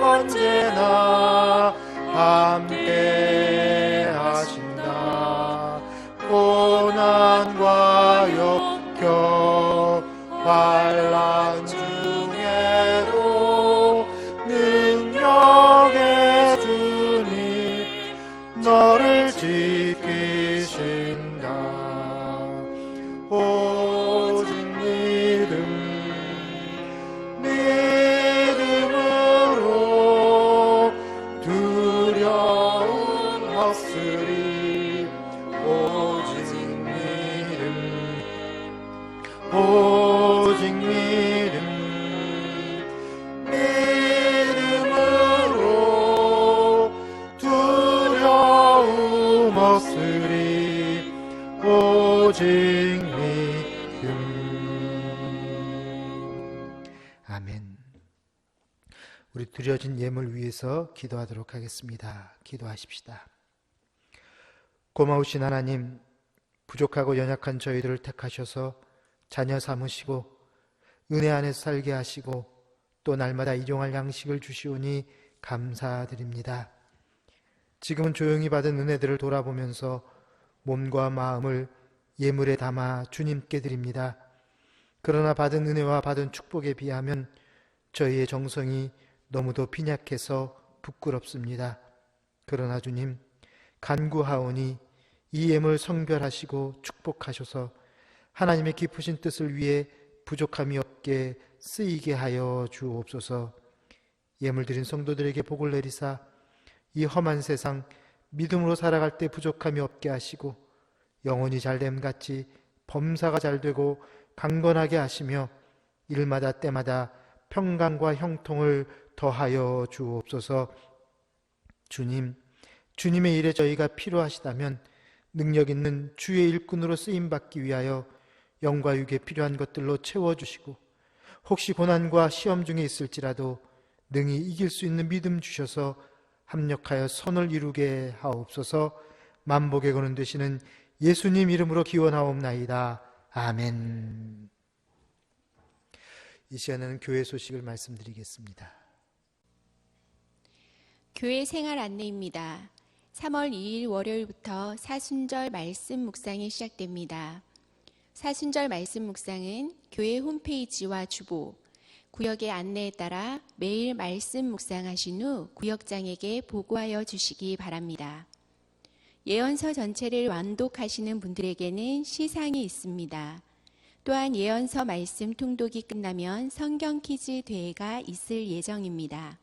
언제나 함께 하신다. 고난과 역경 환난 중에도 능력의 주님 너를 지키신다. 오직 믿음으로 두려움 없으리. 오직 믿음으로 두려움 없으리. 오직 믿음. 아멘. 우리 드려진 예물 위해서 기도하도록 하겠습니다. 기도하십시다. 고마우신 하나님, 부족하고 연약한 저희들을 택하셔서 자녀 삼으시고 은혜 안에서 살게 하시고 또 날마다 일용할 양식을 주시오니 감사드립니다. 지금은 조용히 받은 은혜들을 돌아보면서 몸과 마음을 예물에 담아 주님께 드립니다. 그러나 받은 은혜와 받은 축복에 비하면 저희의 정성이 너무도 빈약해서 부끄럽습니다. 그러나 주님, 간구하오니 이 예물 성별하시고 축복하셔서 하나님의 깊으신 뜻을 위해 부족함이 없게 쓰이게 하여 주옵소서. 예물 드린 성도들에게 복을 내리사 이 험한 세상 믿음으로 살아갈 때 부족함이 없게 하시고 영혼이 잘됨 같이 범사가 잘되고 강건하게 하시며 일마다 때마다 평강과 형통을 더하여 주옵소서. 주님, 주님의 일에 저희가 필요하시다면 능력 있는 주의 일꾼으로 쓰임받기 위하여 영과 육에 필요한 것들로 채워주시고 혹시 고난과 시험 중에 있을지라도 능히 이길 수 있는 믿음 주셔서 합력하여 선을 이루게 하옵소서. 만복의 근원 되시는 예수님 이름으로 기원하옵나이다. 아멘. 이 시간에는 교회 소식을 말씀드리겠습니다. 교회 생활 안내입니다. 3월 2일 월요일부터 사순절 말씀 묵상이 시작됩니다. 사순절 말씀 묵상은 교회 홈페이지와 주보, 구역의 안내에 따라 매일 말씀 묵상하신 후 구역장에게 보고하여 주시기 바랍니다. 예언서 전체를 완독하시는 분들에게는 시상이 있습니다. 또한 예언서 말씀 통독이 끝나면 성경 퀴즈 대회가 있을 예정입니다.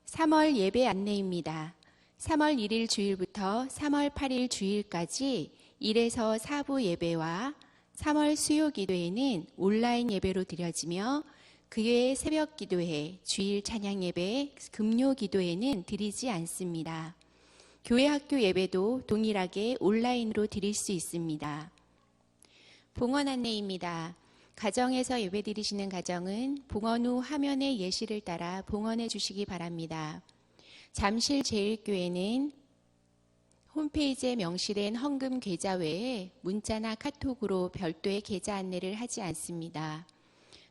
3월 예배 안내입니다. 3월 1일 주일부터 3월 8일 주일까지 1에서 4부 예배와 3월 수요 기도회는 온라인 예배로 드려지며 그 외에 새벽 기도회, 주일 찬양 예배, 금요 기도회는 드리지 않습니다. 교회 학교 예배도 동일하게 온라인으로 드릴 수 있습니다. 봉헌 안내입니다. 가정에서 예배 드리시는 가정은 봉헌 후 화면의 예시를 따라 봉헌해 주시기 바랍니다. 잠실제일교회는 홈페이지에 명시된 헌금 계좌 외에 문자나 카톡으로 별도의 계좌 안내를 하지 않습니다.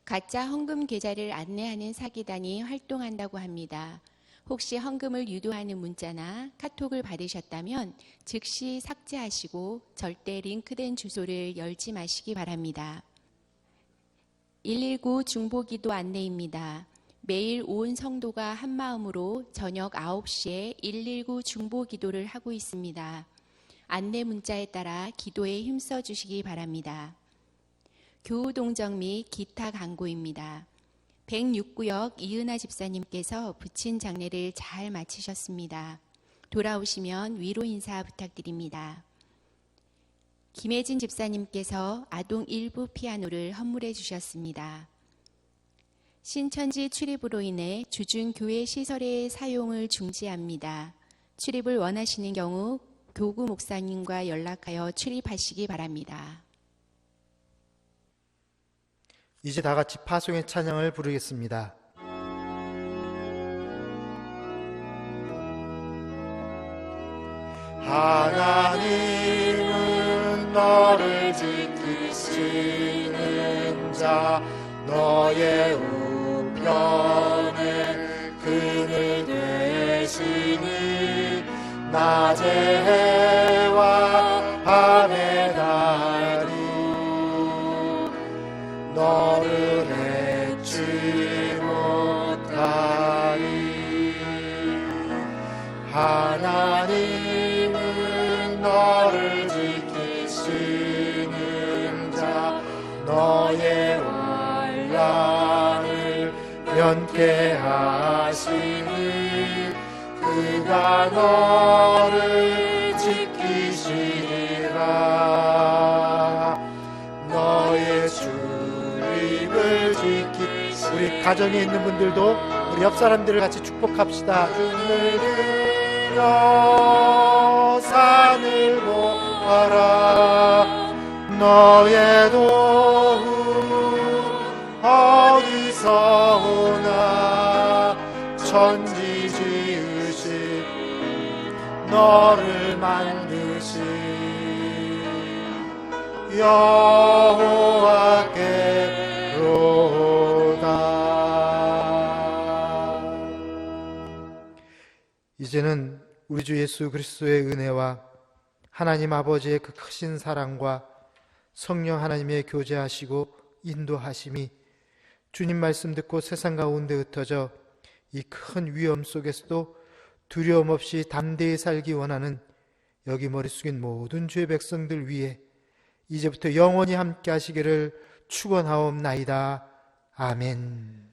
가짜 헌금 계좌를 안내하는 사기단이 활동한다고 합니다. 혹시 헌금을 유도하는 문자나 카톡을 받으셨다면 즉시 삭제하시고 절대 링크된 주소를 열지 마시기 바랍니다. 119 중보기도 안내입니다. 매일 온 성도가 한마음으로 저녁 9시에 119 중보기도를 하고 있습니다. 안내 문자에 따라 기도에 힘써 주시기 바랍니다. 교우동정 및 기타 광고입니다. 106구역 이은하 집사님께서 부친 장례를 잘 마치셨습니다. 돌아오시면 위로 인사 부탁드립니다. 김혜진 집사님께서 아동 일부 피아노를 헌물해 주셨습니다. 신천지 출입으로 인해 주중 교회 시설의 사용을 중지합니다. 출입을 원하시는 경우 교구 목사님과 연락하여 출입하시기 바랍니다. 이제 다 같이 파송의 찬양을 부르겠습니다. 하나님은 너를 지키시는 자, 너의 우편에 그늘 되시니 낮의 해와 밤의 달이 너를 해치 못하리. 하나님은 너를 지키시는 자, 너의 혼란을 면케하시니 그가 너를 지키시리라. 너의 출입을 지키시리라. 우리 가정에 있는 분들도 우리 옆 사람들을 같이 축복합시다. 눈을 들어 산을 보아라. 너의 도움 어디서 오나. 천지 지으신 너를 만드신 여호와께로다. 이제는 우리 주 예수 그리스도의 은혜와 하나님 아버지의 그 크신 사랑과 성령 하나님의 교제하시고 인도하심이 주님 말씀 듣고 세상 가운데 흩어져 이 큰 위험 속에서도 두려움 없이 담대히 살기 원하는 여기 머리 숙인 모든 주의 백성들 위해 이제부터 영원히 함께 하시기를 축원하옵나이다. 아멘.